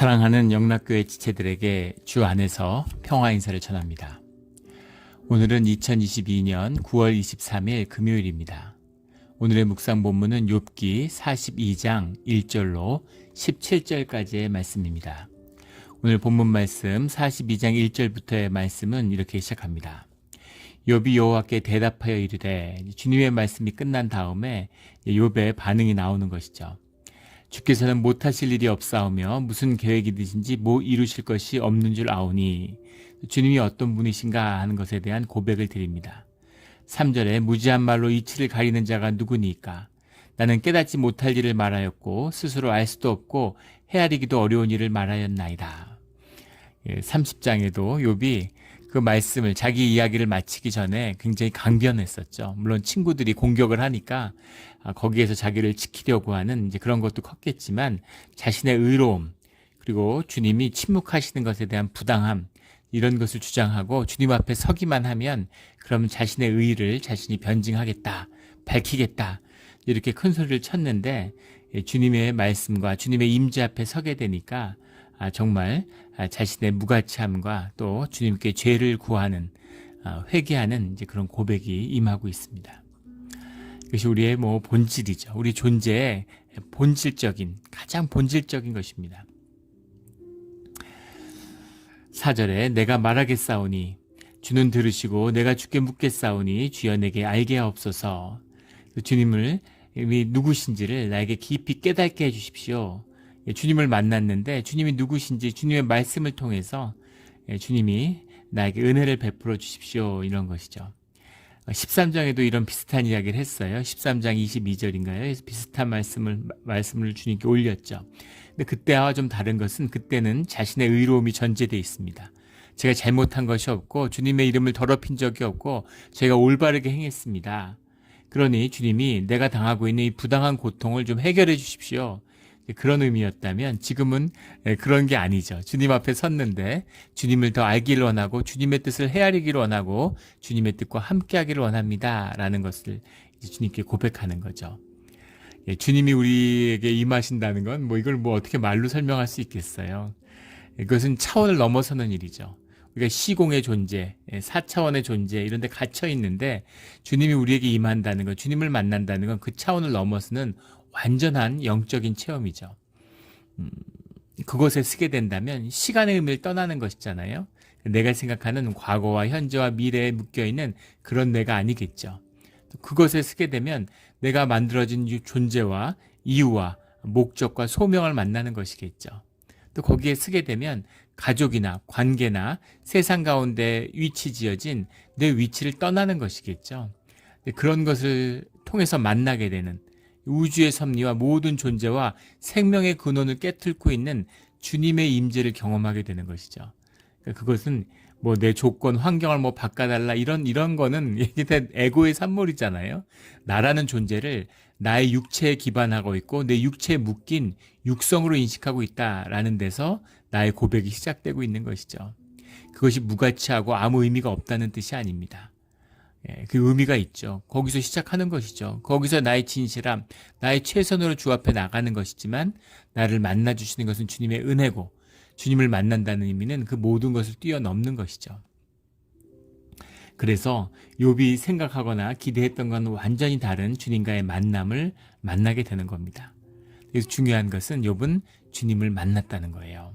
사랑하는 영락교회 지체들에게 주 안에서 평화 인사를 전합니다. 오늘은 2022년 9월 23일 금요일입니다. 오늘의 묵상 본문은 욥기 42장 1절로 17절까지의 말씀입니다. 오늘 본문 말씀 42장 1절부터의 말씀은 이렇게 시작합니다. 욥이 여호와께 대답하여 이르되, 주님의 말씀이 끝난 다음에 욥의 반응이 나오는 것이죠. 주께서는 못하실 일이 없사오며 무슨 계획이 드신지 뭐 이루실 것이 없는 줄 아오니 주님이 어떤 분이신가 하는 것에 대한 고백을 드립니다. 3절에 무지한 말로 이치를 가리는 자가 누구니까? 나는 깨닫지 못할 일을 말하였고 스스로 알 수도 없고 헤아리기도 어려운 일을 말하였나이다. 30장에도 욥이 그 말씀을, 자기 이야기를 마치기 전에 굉장히 강변했었죠. 물론 친구들이 공격을 하니까 거기에서 자기를 지키려고 하는 이제 그런 것도 컸겠지만, 자신의 의로움, 그리고 주님이 침묵하시는 것에 대한 부당함, 이런 것을 주장하고 주님 앞에 서기만 하면 그러면 자신의 의의를 자신이 변증하겠다, 밝히겠다, 이렇게 큰 소리를 쳤는데, 주님의 말씀과 주님의 임재 앞에 서게 되니까 정말 자신의 무가치함과 또 주님께 죄를 구하는, 회개하는 이제 그런 고백이 임하고 있습니다. 그것이 우리의 본질이죠. 우리 존재의 본질적인, 가장 본질적인 것입니다. 4절에 내가 말하겠사오니 주는 들으시고 내가 주께 묻겠사오니 주여 내게 알게 하옵소서. 주님을 누구신지를 나에게 깊이 깨닫게 해주십시오. 주님을 만났는데 주님이 누구신지 주님의 말씀을 통해서 주님이 나에게 은혜를 베풀어 주십시오, 이런 것이죠. 13장에도 이런 비슷한 이야기를 했어요. 13장 22절인가요? 비슷한 말씀을 주님께 올렸죠. 근데 그때와 좀 다른 것은, 그때는 자신의 의로움이 전제되어 있습니다. 제가 잘못한 것이 없고 주님의 이름을 더럽힌 적이 없고 제가 올바르게 행했습니다. 그러니 주님이 내가 당하고 있는 이 부당한 고통을 좀 해결해 주십시오, 그런 의미였다면, 지금은 그런 게 아니죠. 주님 앞에 섰는데 주님을 더 알기를 원하고 주님의 뜻을 헤아리기를 원하고 주님의 뜻과 함께하기를 원합니다 라는 것을 이제 주님께 고백하는 거죠. 주님이 우리에게 임하신다는 건 이걸 어떻게 말로 설명할 수 있겠어요. 그것은 차원을 넘어서는 일이죠. 우리가 시공의 존재, 4차원의 존재, 이런 데 갇혀 있는데 주님이 우리에게 임한다는 것, 주님을 만난다는 건 그 차원을 넘어서는 완전한 영적인 체험이죠. 그것에 쓰게 된다면 시간의 의미를 떠나는 것이잖아요. 내가 생각하는 과거와 현재와 미래에 묶여있는 그런 내가 아니겠죠. 그것에 쓰게 되면 내가 만들어진 존재와 이유와 목적과 소명을 만나는 것이겠죠. 또 거기에 쓰게 되면 가족이나 관계나 세상 가운데 위치 지어진 내 위치를 떠나는 것이겠죠. 그런 것을 통해서 만나게 되는, 우주의 섭리와 모든 존재와 생명의 근원을 깨뚫고 있는 주님의 임재를 경험하게 되는 것이죠. 그것은 내 조건, 환경을 바꿔달라, 이런 거는 이게 에고의 산물이잖아요. 나라는 존재를 나의 육체에 기반하고 있고 내 육체에 묶인 육성으로 인식하고 있다라는 데서 나의 고백이 시작되고 있는 것이죠. 그것이 무가치하고 아무 의미가 없다는 뜻이 아닙니다. 그 의미가 있죠. 거기서 시작하는 것이죠. 거기서 나의 진실함, 나의 최선으로 주 앞에 나가는 것이지만, 나를 만나주시는 것은 주님의 은혜고, 주님을 만난다는 의미는 그 모든 것을 뛰어넘는 것이죠. 그래서 욥이 생각하거나 기대했던 것과는 완전히 다른 주님과의 만남을 만나게 되는 겁니다. 그래서 중요한 것은 욥은 주님을 만났다는 거예요.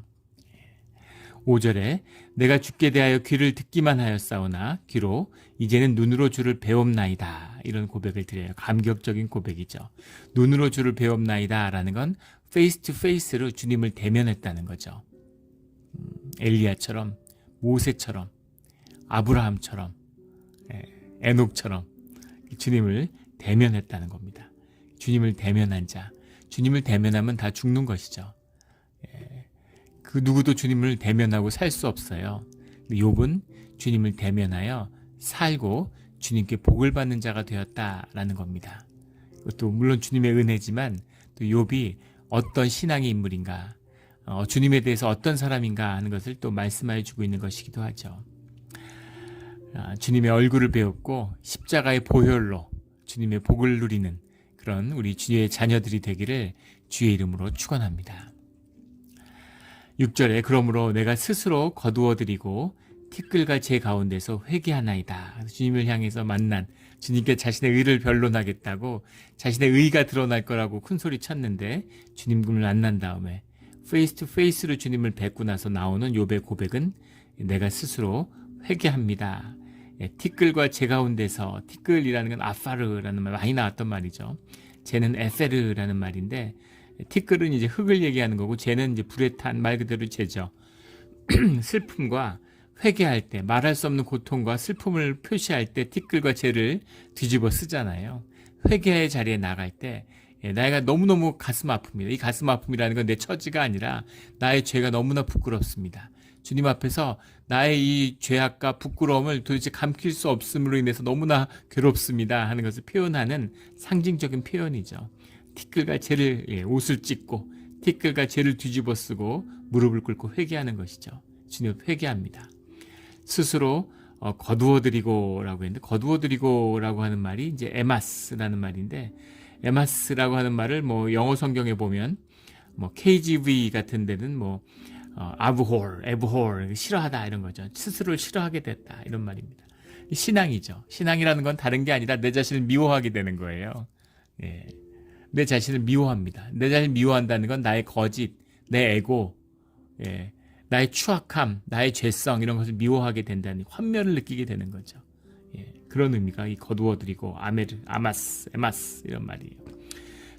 5절에 내가 주께 대하여 귀를 듣기만 하였사오나 귀로 이제는 눈으로 주를 배웁나이다, 이런 고백을 드려요. 감격적인 고백이죠. 눈으로 주를 배웁나이다 라는 건 페이스 투 페이스로 주님을 대면했다는 거죠. 엘리야처럼, 모세처럼, 아브라함처럼, 에녹처럼 주님을 대면했다는 겁니다. 주님을 대면한 자, 주님을 대면하면 다 죽는 것이죠. 그 누구도 주님을 대면하고 살 수 없어요. 욥은 주님을 대면하여 살고 주님께 복을 받는 자가 되었다라는 겁니다. 그것도 물론 주님의 은혜지만, 또 욥이 어떤 신앙의 인물인가, 주님에 대해서 어떤 사람인가 하는 것을 또 말씀하여 주고 있는 것이기도 하죠. 주님의 얼굴을 배웠고 십자가의 보혈로 주님의 복을 누리는 그런 우리 주의 자녀들이 되기를 주의 이름으로 축원합니다. 6절에 그러므로 내가 스스로 거두어드리고 티끌과 제 가운데서 회개하나이다. 주님을 향해서 만난 주님께 자신의 의를 변론하겠다고 자신의 의가 드러날 거라고 큰소리 쳤는데 주님을 만난 다음에 페이스 투 페이스로 주님을 뵙고 나서 나오는 욥의 고백은 내가 스스로 회개합니다. 티끌과 제 가운데서, 티끌이라는 건 아파르라는 말 많이 나왔던 말이죠. 쟤는 에페르라는 말인데 티끌은 이제 흙을 얘기하는 거고 쟤는 이제 불에 탄 말 그대로 쟤죠. 슬픔과 회개할 때, 말할 수 없는 고통과 슬픔을 표시할 때 티끌과 쟤를 뒤집어 쓰잖아요. 회개의 자리에 나갈 때 내가 너무너무 가슴 아픕니다. 이 가슴 아픔이라는 건 내 처지가 아니라 나의 죄가 너무나 부끄럽습니다. 주님 앞에서 나의 이 죄악과 부끄러움을 도대체 감출 수 없음으로 인해서 너무나 괴롭습니다 하는 것을 표현하는 상징적인 표현이죠. 티끌과 쟤를 옷을 찢고 티끌과 쟤를 뒤집어 쓰고 무릎을 꿇고 회개하는 것이죠. 주님 앞에 회개합니다. 스스로 거두어드리고라고 했는데 거두어드리고라고 하는 말이 이제 에마스라는 말인데 에마스라고 하는 말을 뭐 영어 성경에 보면 뭐 KJV 같은 데는 뭐 abhor 싫어하다 이런 거죠. 스스로를 싫어하게 됐다 이런 말입니다. 신앙이죠. 신앙이라는 건 다른 게 아니라 내 자신을 미워하게 되는 거예요. 예. 내 자신을 미워합니다. 내 자신을 미워한다는 건 나의 거짓, 내 에고, 예. 나의 추악함, 나의 죄성 이런 것을 미워하게 된다는 환멸을 느끼게 되는 거죠. 예. 그런 의미가 이 거두어드리고 아메르, 아마스, 에마스 이런 말이에요.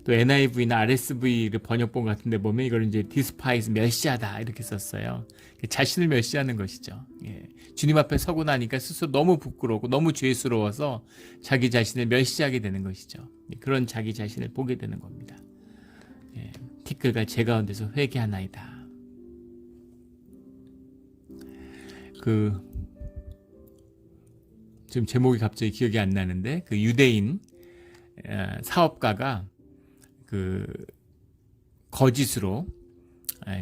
또 NIV나 RSV를 번역본 같은 데 보면 이걸 이제 despise, 멸시하다 이렇게 썼어요. 자신을 멸시하는 것이죠. 예. 주님 앞에 서고 나니까 스스로 너무 부끄러우고 너무 죄스러워서 자기 자신을 멸시하게 되는 것이죠. 그런 자기 자신을 보게 되는 겁니다. 예. 티끌과 제 가운데서 회개하나이다. 지금 제목이 갑자기 기억이 안 나는데 그 유대인 사업가가 거짓으로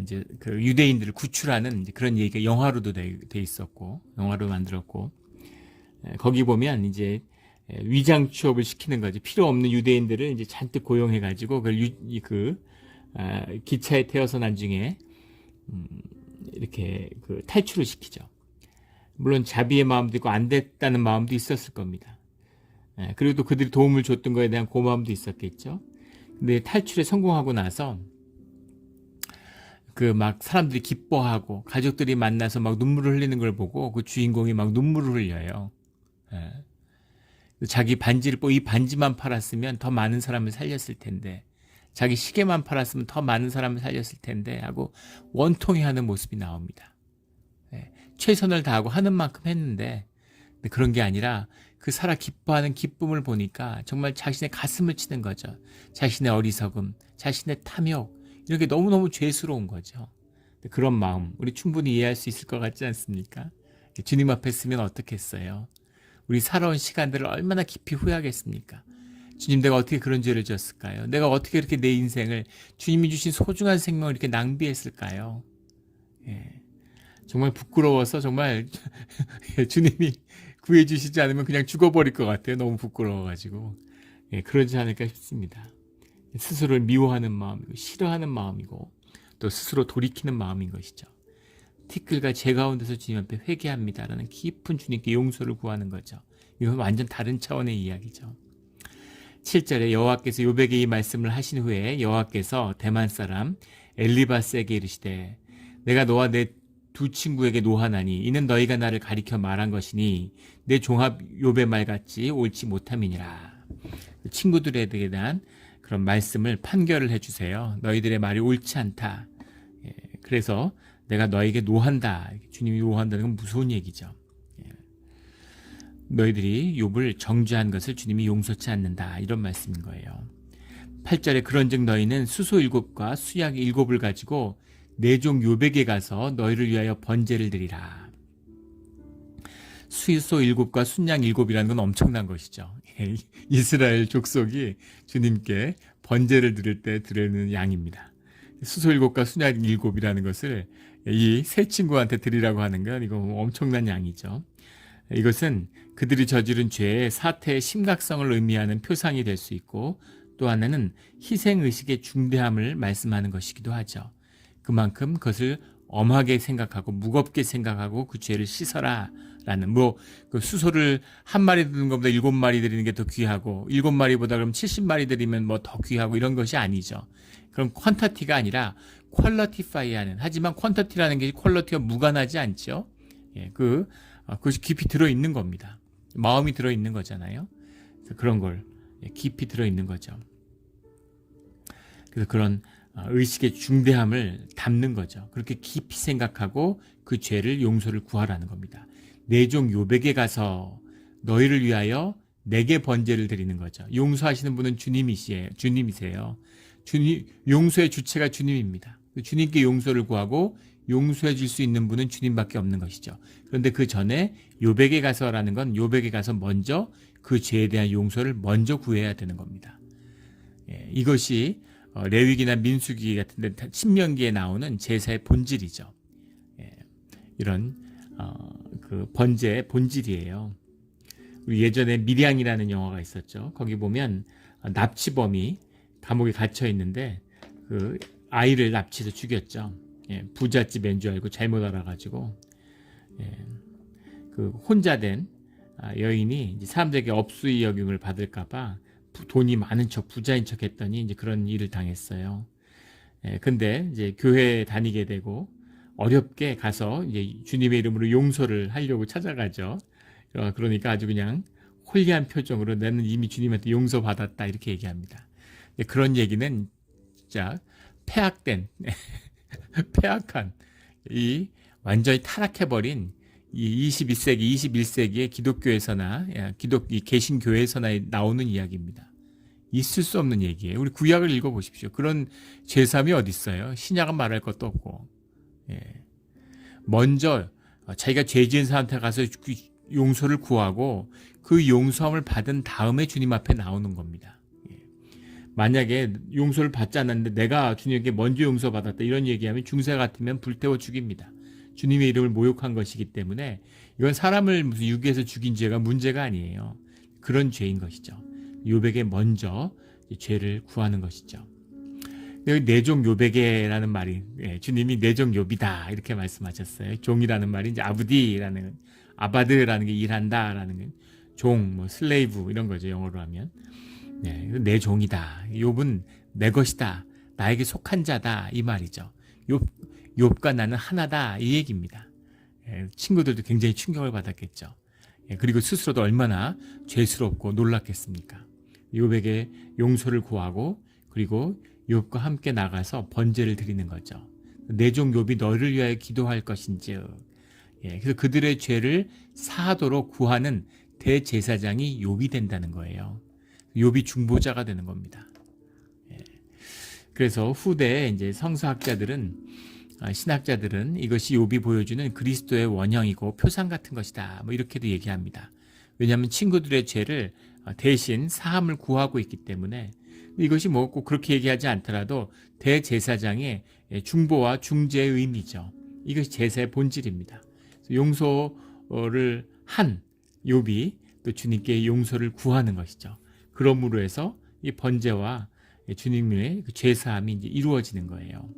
이제 그 유대인들을 구출하는 이제 그런 얘기가 영화로도 돼 있었고 영화로 만들었고 거기 보면 이제 위장 취업을 시키는 거지. 필요 없는 유대인들을 이제 잔뜩 고용해 가지고 기차에 태워서 나중에 이렇게 탈출을 시키죠. 물론 자비의 마음도 있고 안 됐다는 마음도 있었을 겁니다. 그리고 또 그들이 도움을 줬던 거에 대한 고마움도 있었겠죠. 근데 탈출에 성공하고 나서 막 사람들이 기뻐하고 가족들이 만나서 막 눈물을 흘리는 걸 보고 그 주인공이 막 눈물을 흘려요. 자기 반지를 이 반지만 팔았으면 더 많은 사람을 살렸을 텐데, 자기 시계만 팔았으면 더 많은 사람을 살렸을 텐데 하고 원통해하는 모습이 나옵니다. 최선을 다하고 하는 만큼 했는데 그런 게 아니라 그 살아 기뻐하는 기쁨을 보니까 정말 자신의 가슴을 치는 거죠. 자신의 어리석음, 자신의 탐욕 이런 게 너무너무 죄스러운 거죠. 그런 마음 우리 충분히 이해할 수 있을 것 같지 않습니까? 주님 앞에 서면 어떻겠어요? 우리 살아온 시간들을 얼마나 깊이 후회하겠습니까? 주님, 내가 어떻게 그런 죄를 지었을까요? 내가 어떻게 이렇게 내 인생을, 주님이 주신 소중한 생명을 이렇게 낭비했을까요? 정말 부끄러워서 정말 주님이 구해주시지 않으면 그냥 죽어버릴 것 같아요. 너무 부끄러워가지고. 그러지 않을까 싶습니다. 스스로를 미워하는 마음이고 싫어하는 마음이고 또 스스로 돌이키는 마음인 것이죠. 티끌과 제 가운데서 주님 앞에 회개합니다라는 깊은 주님께 용서를 구하는 거죠. 이건 완전 다른 차원의 이야기죠. 7절에 여호와께서 욥에게 이 말씀을 하신 후에 여호와께서 대만 사람 엘리바스에게 이르시되 내가 너와 내 두 친구에게 노하나니 이는 너희가 나를 가리켜 말한 것이니 내 종합 욥의 말 같지 옳지 못함이니라. 친구들에 대한 그런 말씀을 판결을 해주세요. 너희들의 말이 옳지 않다. 그래서 내가 너에게 노한다. 주님이 노한다는 건 무서운 얘기죠. 너희들이 욥을 정죄한 것을 주님이 용서치 않는다. 이런 말씀인 거예요. 8절에 그런즉 너희는 수소 7과 수약 7을 가지고 내 종 욥에게 가서 너희를 위하여 번제를 드리라. 수소 7과 순양 7이라는 건 엄청난 것이죠. 이스라엘 족속이 주님께 번제를 드릴 때 드리는 양입니다. 수소 7과 순양 7이라는 것을 이 세 친구한테 드리라고 하는 건 이거 엄청난 양이죠. 이것은 그들이 저지른 죄의 사태의 심각성을 의미하는 표상이 될 수 있고 또 하나는 희생의식의 중대함을 말씀하는 것이기도 하죠. 그만큼 그것을 엄하게 생각하고 무겁게 생각하고 그 죄를 씻어라 라는 그 수소를 한 마리 드리는 것보다 7마리 드리는 게 더 귀하고 7마리보다 그럼 70마리 드리면 뭐 더 귀하고 이런 것이 아니죠. 그럼 퀀터티가 아니라 퀄러티파이하는, 하지만 퀀터티라는 게 퀄러티와 무관하지 않죠. 예, 그것이 깊이 들어있는 겁니다. 마음이 들어있는 거잖아요. 그래서 그런 걸 깊이 들어있는 거죠. 그래서 그런 의식의 중대함을 담는 거죠. 그렇게 깊이 생각하고 그 죄를 용서를 구하라는 겁니다. 내 종 욥에게 가서 너희를 위하여 내게 번제를 드리는 거죠. 용서하시는 분은 주님이세요. 용서의 주체가 주님입니다. 주님께 용서를 구하고 용서해 줄 수 있는 분은 주님밖에 없는 것이죠. 그런데 그 전에 욥에게 가서라는 건 욥에게 가서 먼저 그 죄에 대한 용서를 먼저 구해야 되는 겁니다. 예, 이것이 레위기나 민수기 같은 데 신명기에 나오는 제사의 본질이죠. 예, 이런 그 번제의 본질이에요. 예전에 밀양이라는 영화가 있었죠. 거기 보면 납치범이 감옥에 gat혀 있는데 그 아이를 납치해서 죽였죠. 예, 부잣집인 줄 알고 잘못 알아가지고 그 혼자 된 여인이 이제 사람들에게 업수의 여김을 받을까봐 돈이 많은 척 부자인 척 했더니 이제 그런 일을 당했어요. 근데 이제 교회에 다니게 되고 어렵게 가서 이제 주님의 이름으로 용서를 하려고 찾아가죠. 그러니까 아주 그냥 홀리한 표정으로 나는 이미 주님한테 용서받았다 이렇게 얘기합니다. 그런 얘기는 진짜 폐악된 폐악한 이 완전히 타락해버린 이 21세기, 21세기의 기독교에서나 이 개신교회에서나 나오는 이야기입니다. 있을 수 없는 얘기예요. 우리 구약을 읽어보십시오. 그런 죄사함이 어디 있어요? 신약은 말할 것도 없고. 먼저 자기가 죄 지은 사람한테 가서 용서를 구하고 그 용서함을 받은 다음에 주님 앞에 나오는 겁니다. 만약에 용서를 받지 않았는데 내가 주님에게 먼저 용서받았다 이런 얘기하면 중세 같으면 불태워 죽입니다. 주님의 이름을 모욕한 것이기 때문에 이건 사람을 무슨 유기해서 죽인 죄가 문제가 아니에요. 그런 죄인 것이죠. 욥에게 먼저 죄를 구하는 것이죠. 내 종 욥에게라는 말이 주님이 내 종 욥이다 이렇게 말씀하셨어요. 종이라는 말이 이제 아부디라는 아바드라는 게 일한다라는 종, 뭐 슬레이브 이런 거죠. 영어로 하면 내 종이다. 욥은 내 것이다. 나에게 속한 자다 이 말이죠. 욥과 나는 하나다 이 얘기입니다. 친구들도 굉장히 충격을 받았겠죠. 그리고 스스로도 얼마나 죄스럽고 놀랐겠습니까. 욥에게 용서를 구하고 그리고 욥과 함께 나가서 번제를 드리는 거죠. 내 종 욥이 너를 위하여 기도할 것인즉. 그래서 그들의 죄를 사하도록 구하는 대제사장이 욥이 된다는 거예요. 욥이 중보자가 되는 겁니다. 그래서 후대 이제 신학자들은 이것이 욥이 보여주는 그리스도의 원형이고 표상 같은 것이다. 뭐 이렇게도 얘기합니다. 왜냐하면 친구들의 죄를 대신 사함을 구하고 있기 때문에 이것이 뭐 꼭 그렇게 얘기하지 않더라도 대제사장의 중보와 중재의 의미죠. 이것이 제사의 본질입니다. 용서를 한 욥이 또 주님께 용서를 구하는 것이죠. 그러므로 해서 이 번제와 주님의 그 죄사함이 이제 이루어지는 거예요.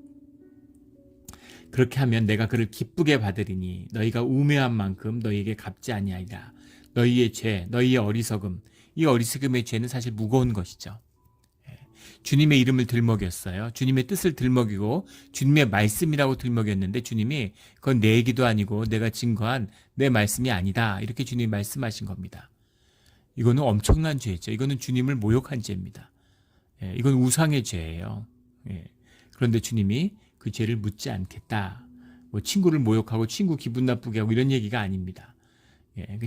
그렇게 하면 내가 그를 기쁘게 받으리니 너희가 우매한 만큼 너희에게 갚지 아니하리라. 너희의 죄, 너희의 어리석음, 이 어리석음의 죄는 사실 무거운 것이죠. 주님의 이름을 들먹였어요. 주님의 뜻을 들먹이고 주님의 말씀이라고 들먹였는데 주님이 그건 내 얘기도 아니고 내가 증거한 내 말씀이 아니다. 이렇게 주님이 말씀하신 겁니다. 이거는 엄청난 죄죠. 이거는 주님을 모욕한 죄입니다. 이건 우상의 죄예요. 그런데 주님이 그 죄를 묻지 않겠다. 뭐 친구를 모욕하고 친구 기분 나쁘게 하고 이런 얘기가 아닙니다.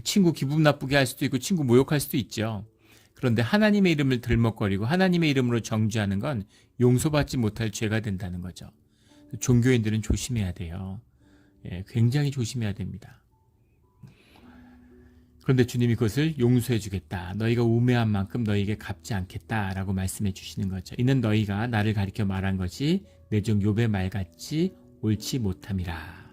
친구 기분 나쁘게 할 수도 있고 친구 모욕할 수도 있죠. 그런데 하나님의 이름을 들먹거리고 하나님의 이름으로 정죄하는 건 용서받지 못할 죄가 된다는 거죠. 종교인들은 조심해야 돼요. 굉장히 조심해야 됩니다. 그런데 주님이 그것을 용서해 주겠다. 너희가 우매한 만큼 너희에게 갚지 않겠다라고 말씀해 주시는 거죠. 이는 너희가 나를 가리켜 말한 것이 내 종 욥의 말같이 옳지 못함이라.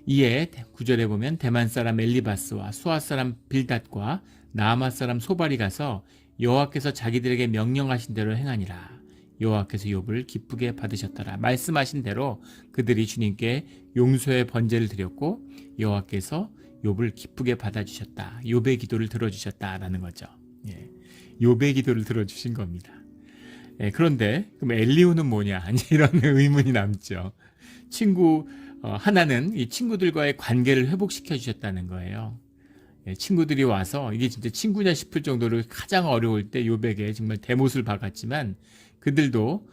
이에 9절에 보면 대만 사람 엘리바스와 수아 사람 빌닷과 나아마 사람 소발이 가서 여호와께서 자기들에게 명령하신 대로 행하니라. 여호와께서 욥을 기쁘게 받으셨더라. 말씀하신 대로 그들이 주님께 용서의 번제를 드렸고 여호와께서 욥을 기쁘게 받아주셨다. 욥의 기도를 들어주셨다라는 거죠. 예. 욥의 기도를 들어주신 겁니다. 예, 그런데 그럼 엘리후는 뭐냐? 이런 의문이 남죠. 하나는 이 친구들과의 관계를 회복시켜 주셨다는 거예요. 예, 친구들이 와서 이게 진짜 친구냐 싶을 정도로 가장 어려울 때 욥에게 정말 대못을 박았지만 그들도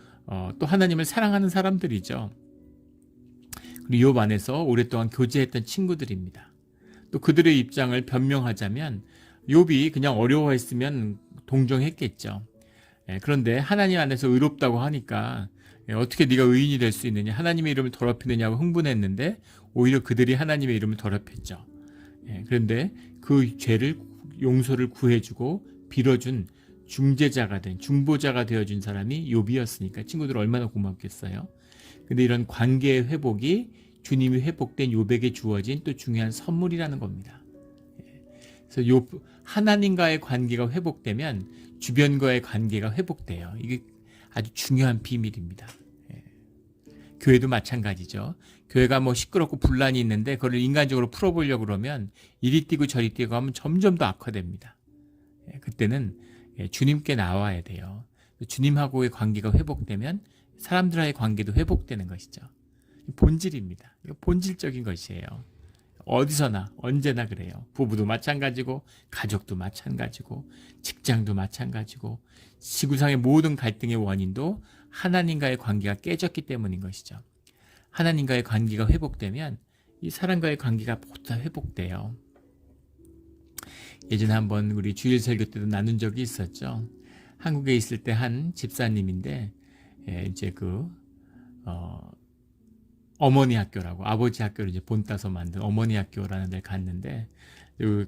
또 하나님을 사랑하는 사람들이죠. 그리고 욥 안에서 오랫동안 교제했던 친구들입니다. 또 그들의 입장을 변명하자면 욥이 그냥 어려워했으면 동정했겠죠. 예, 그런데 하나님 안에서 의롭다고 하니까 어떻게 네가 의인이 될 수 있느냐, 하나님의 이름을 더럽히느냐고 흥분했는데 오히려 그들이 하나님의 이름을 더럽혔죠. 예, 그런데 그 죄를 용서를 구해주고 빌어준 중보자가 되어준 사람이 욥이었으니까 친구들 얼마나 고맙겠어요. 근데 이런 관계의 회복이 주님이 회복된 욥에게 주어진 또 중요한 선물이라는 겁니다. 예, 그래서 하나님과의 관계가 회복되면 주변과의 관계가 회복돼요. 이게 아주 중요한 비밀입니다. 예. 교회도 마찬가지죠. 교회가 뭐 시끄럽고 분란이 있는데 그걸 인간적으로 풀어보려고 그러면 이리 뛰고 저리 뛰고 하면 점점 더 악화됩니다. 예. 그때는 주님께 나와야 돼요. 주님하고의 관계가 회복되면 사람들과의 관계도 회복되는 것이죠. 본질입니다. 이거 본질적인 것이에요. 어디서나 언제나 그래요. 부부도 마찬가지고 가족도 마찬가지고 직장도 마찬가지고 지구상의 모든 갈등의 원인도 하나님과의 관계가 깨졌기 때문인 것이죠. 하나님과의 관계가 회복되면 이 사람과의 관계가 모두 다 회복돼요. 예전에 한번 우리 주일 설교 때도 나눈 적이 있었죠. 한국에 있을 때 한 집사님인데 이제 어머니 학교라고 아버지 학교를 이제 본따서 만든 어머니 학교라는 데를 갔는데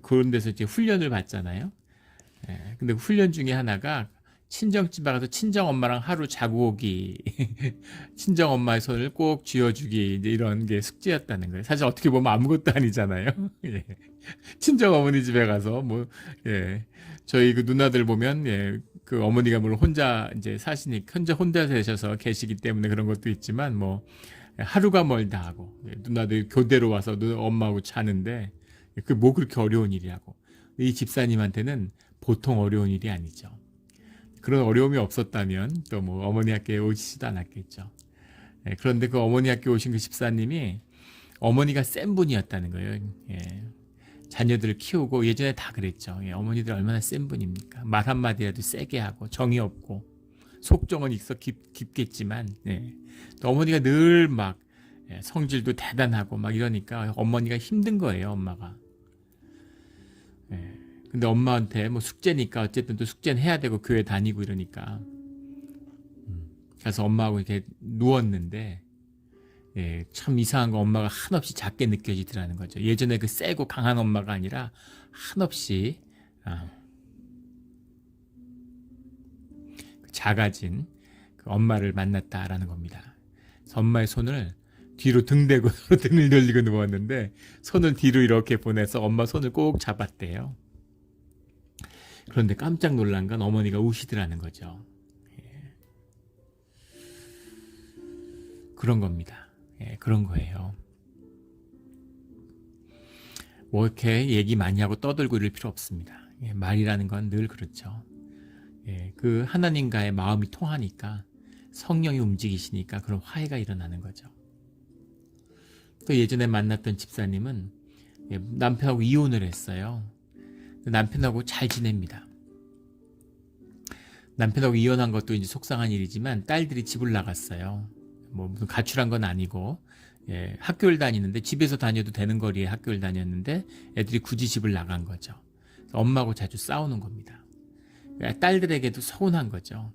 그런 데서 이제 훈련을 받잖아요. 근데 훈련 중에 하나가 친정집에 가서 친정 엄마랑 하루 자고 오기, 친정 엄마의 손을 꼭 쥐어주기 이런 게 숙제였다는 거예요. 사실 어떻게 보면 아무것도 아니잖아요. 예. 친정 어머니 집에 가서 저희 그 누나들 보면 그 어머니가 물론 혼자 이제 혼자 되셔서 계시기 때문에 그런 것도 있지만 하루가 멀다 하고 누나들 교대로 와서 엄마하고 자는데 그게 뭐 그렇게 어려운 일이라고. 이 집사님한테는 보통 어려운 일이 아니죠. 그런 어려움이 없었다면 또 어머니 학교에 오시지도 않았겠죠. 그런데 그 어머니 학교에 오신 그 집사님이 어머니가 센 분이었다는 거예요. 자녀들을 키우고 예전에 다 그랬죠. 어머니들 얼마나 센 분입니까? 말 한마디라도 세게 하고 정이 없고 속정은 있어 깊겠지만 또 어머니가 늘 성질도 대단하고 이러니까 어머니가 힘든 거예요. 엄마가. 근데 엄마한테 숙제니까 어쨌든 또 숙제는 해야 되고 교회 다니고 이러니까 그래서 엄마하고 이렇게 누웠는데 참 이상한 거 엄마가 한없이 작게 느껴지더라는 거죠. 예전에 그 세고 강한 엄마가 아니라 한없이 작아진 그 엄마를 만났다라는 겁니다. 그래서 엄마의 손을 뒤로 등대고 등을 돌리고 누웠는데 손을 뒤로 이렇게 보내서 엄마 손을 꼭 잡았대요. 그런데 깜짝 놀란 건 어머니가 우시더라는 거죠. 그런 겁니다. 그런 거예요. 이렇게 얘기 많이 하고 떠들고 이럴 필요 없습니다. 말이라는 건 늘 그렇죠. 그 하나님과의 마음이 통하니까 성령이 움직이시니까 그런 화해가 일어나는 거죠. 또 예전에 만났던 집사님은 남편하고 이혼을 했어요. 남편하고 잘 지냅니다. 남편하고 이혼한 것도 이제 속상한 일이지만 딸들이 집을 나갔어요. 무슨 가출한 건 아니고 학교를 다니는데 집에서 다녀도 되는 거리에 학교를 다녔는데 애들이 굳이 집을 나간 거죠. 엄마하고 자주 싸우는 겁니다. 딸들에게도 서운한 거죠.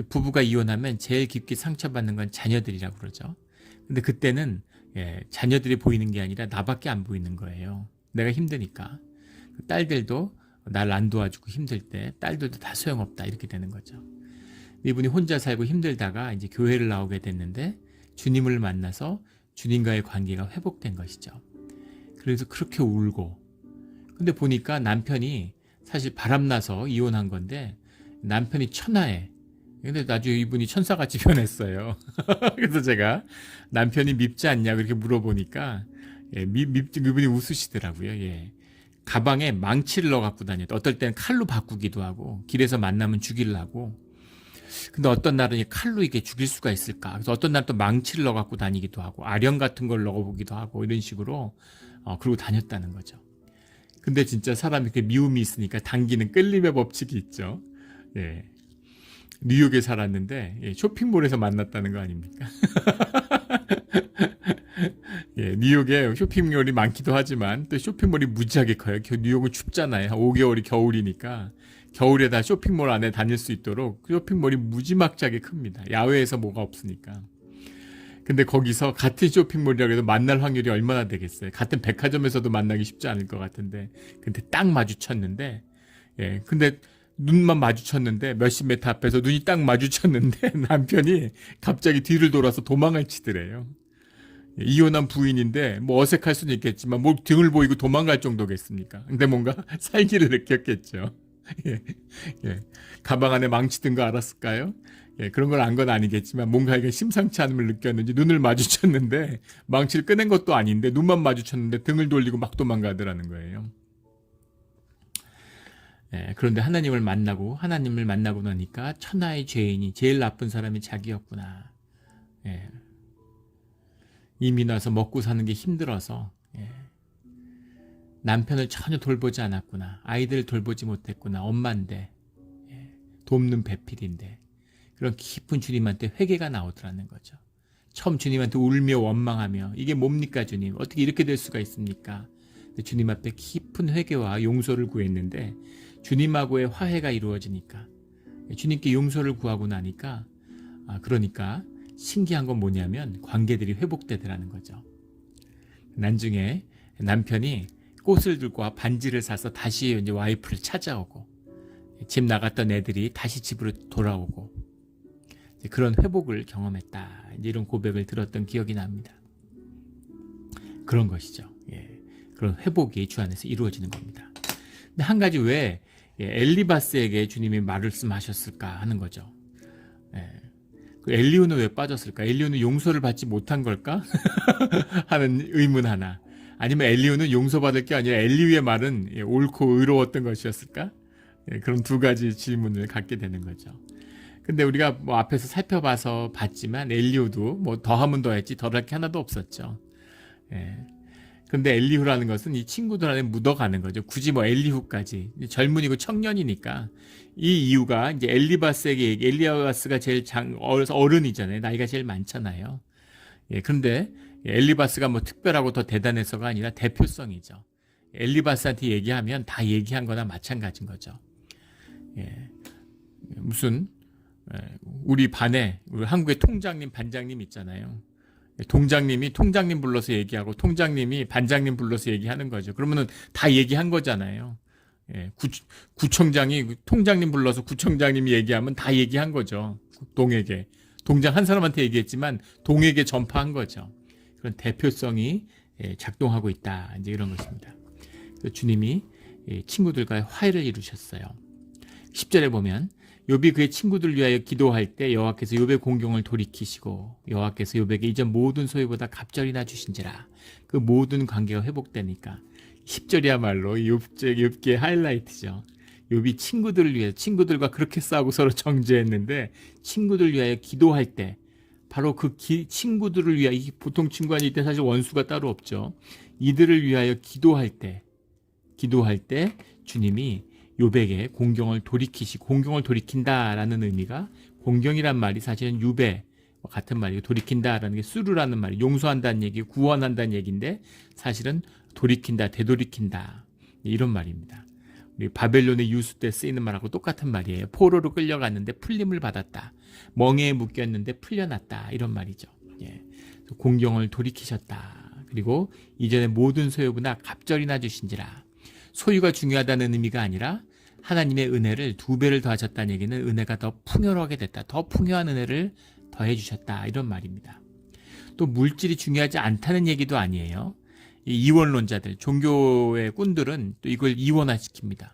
부부가 이혼하면 제일 깊게 상처받는 건 자녀들이라고 그러죠. 근데 그때는 자녀들이 보이는 게 아니라 나밖에 안 보이는 거예요. 내가 힘드니까. 딸들도 날 안 도와주고 힘들 때 딸들도 다 소용없다 이렇게 되는 거죠. 이분이 혼자 살고 힘들다가 이제 교회를 나오게 됐는데 주님을 만나서 주님과의 관계가 회복된 것이죠. 그래서 그렇게 울고 근데 보니까 남편이 사실 바람나서 이혼한 건데 남편이 천하에 근데 나중에 이분이 천사같이 변했어요. 그래서 제가 남편이 밉지 않냐 그렇게 물어보니까 이분이 웃으시더라고요. 예. 가방에 망치를 넣어 갖고 다녔다. 어떨 때는 칼로 바꾸기도 하고 길에서 만나면 죽이려고. 근데 어떤 날은 이 칼로 이게 죽일 수가 있을까? 그래서 어떤 날은 또 망치를 넣어 갖고 다니기도 하고 아령 같은 걸 넣어 보기도 하고 이런 식으로 그러고 다녔다는 거죠. 근데 진짜 사람이 이렇게 미움이 있으니까 당기는 끌림의 법칙이 있죠. 예. 뉴욕에 살았는데 쇼핑몰에서 만났다는 거 아닙니까? 예, 뉴욕에 쇼핑몰이 많기도 하지만 또 쇼핑몰이 무지하게 커요. 뉴욕은 춥잖아요. 5개월이 겨울이니까 겨울에다 쇼핑몰 안에 다닐 수 있도록 쇼핑몰이 무지막지하게 큽니다. 야외에서 뭐가 없으니까. 근데 거기서 같은 쇼핑몰이라고 해도 만날 확률이 얼마나 되겠어요. 같은 백화점에서도 만나기 쉽지 않을 것 같은데 근데 딱 마주쳤는데 근데 눈만 마주쳤는데 몇십 미터 앞에서 눈이 딱 마주쳤는데 남편이 갑자기 뒤를 돌아서 도망을 치더래요. 이혼한 부인인데 뭐 어색할 수는 있겠지만 뭐 등을 보이고 도망갈 정도겠습니까? 근데 뭔가 살기를 느꼈겠죠. 예, 예. 가방 안에 망치 든 거 알았을까요? 예, 그런 걸 안 건 아니겠지만 뭔가 이게 심상치 않음을 느꼈는지 눈을 마주쳤는데 망치를 꺼낸 것도 아닌데 눈만 마주쳤는데 등을 돌리고 막 도망가더라는 거예요. 예, 그런데 하나님을 만나고 나니까 천하의 죄인이 제일 나쁜 사람이 자기였구나. 예. 이미 나서 먹고 사는 게 힘들어서 남편을 전혀 돌보지 않았구나. 아이들을 돌보지 못했구나. 엄마인데 돕는 배필인데 그런 깊은 주님한테 회개가 나오더라는 거죠. 처음 주님한테 울며 원망하며 이게 뭡니까 주님? 어떻게 이렇게 될 수가 있습니까? 주님 앞에 깊은 회개와 용서를 구했는데 주님하고의 화해가 이루어지니까 주님께 용서를 구하고 나니까 그러니까 신기한 건 뭐냐면 관계들이 회복되더라는 거죠. 나중에 남편이 꽃을 들고 반지를 사서 다시 이제 와이프를 찾아오고 집 나갔던 애들이 다시 집으로 돌아오고 그런 회복을 경험했다. 이제 이런 고백을 들었던 기억이 납니다. 그런 것이죠. 예. 그런 회복이 주 안에서 이루어지는 겁니다. 근데 한 가지 왜 엘리바스에게 주님이 말씀하셨을까 하는 거죠. 예. 그 엘리후는 왜 빠졌을까? 엘리후는 용서를 받지 못한 걸까? 하는 의문 하나. 아니면 엘리후는 용서받을 게 아니라 엘리후의 말은 옳고 의로웠던 것이었을까? 그런 두 가지 질문을 갖게 되는 거죠. 근데 우리가 뭐 앞에서 살펴봐서 봤지만 엘리후도 뭐 더하면 더했지 덜할 게 하나도 없었죠. 근데 엘리후라는 것은 이 친구들 안에 묻어가는 거죠. 굳이 뭐 엘리후까지 젊은이고 청년이니까 이 이유가 이제 엘리바스가 제일 어른이잖아요. 나이가 제일 많잖아요. 그런데 엘리바스가 뭐 특별하고 더 대단해서가 아니라 대표성이죠. 엘리바스한테 얘기하면 다 얘기한 거나 마찬가지인 거죠. 무슨 우리 반에 우리 한국의 통장님, 반장님 있잖아요. 동장님이 통장님 불러서 얘기하고 통장님이 반장님 불러서 얘기하는 거죠. 그러면은 다 얘기한 거잖아요. 구청장이 통장님 불러서 구청장님이 얘기하면 다 얘기한 거죠. 동에게. 동장 한 사람한테 얘기했지만 동에게 전파한 거죠. 그런 대표성이 작동하고 있다. 이제 이런 것입니다. 주님이 친구들과의 화해를 이루셨어요. 10절에 보면 욥이 그의 친구들 위하여 기도할 때 여호와께서 욥의 공경을 돌이키시고 여호와께서 욥에게 이전 모든 소유보다 갑절이나 주신지라. 그 모든 관계가 회복되니까 10절이야말로 욥기의 하이라이트죠. 욥이 친구들을 위해 친구들과 그렇게 싸우고 서로 정죄했는데 친구들을 위하여 기도할 때 바로 그 친구들을 위하여 보통 친구 아닐 때 사실 원수가 따로 없죠. 이들을 위하여 기도할 때 주님이 욥에게 공경을 돌이킨다라는 의미가 공경이란 말이 사실은 유배 같은 말이고 돌이킨다라는 게 수르라는 말이 용서한다는 얘기, 구원한다는 얘기인데 사실은 돌이킨다, 되돌이킨다 이런 말입니다. 우리 바벨론의 유수 때 쓰이는 말하고 똑같은 말이에요. 포로로 끌려갔는데 풀림을 받았다. 멍에에 묶였는데 풀려났다. 이런 말이죠. 공경을 돌이키셨다. 그리고 이전의 모든 소유보다 갑절이나 주신지라. 소유가 중요하다는 의미가 아니라 하나님의 은혜를 2배를 더하셨다는 얘기는 은혜가 더 풍요로하게 됐다. 더 풍요한 은혜를 더해 주셨다. 이런 말입니다. 또 물질이 중요하지 않다는 얘기도 아니에요. 이 이원론자들, 종교의 꾼들은 또 이걸 이원화시킵니다.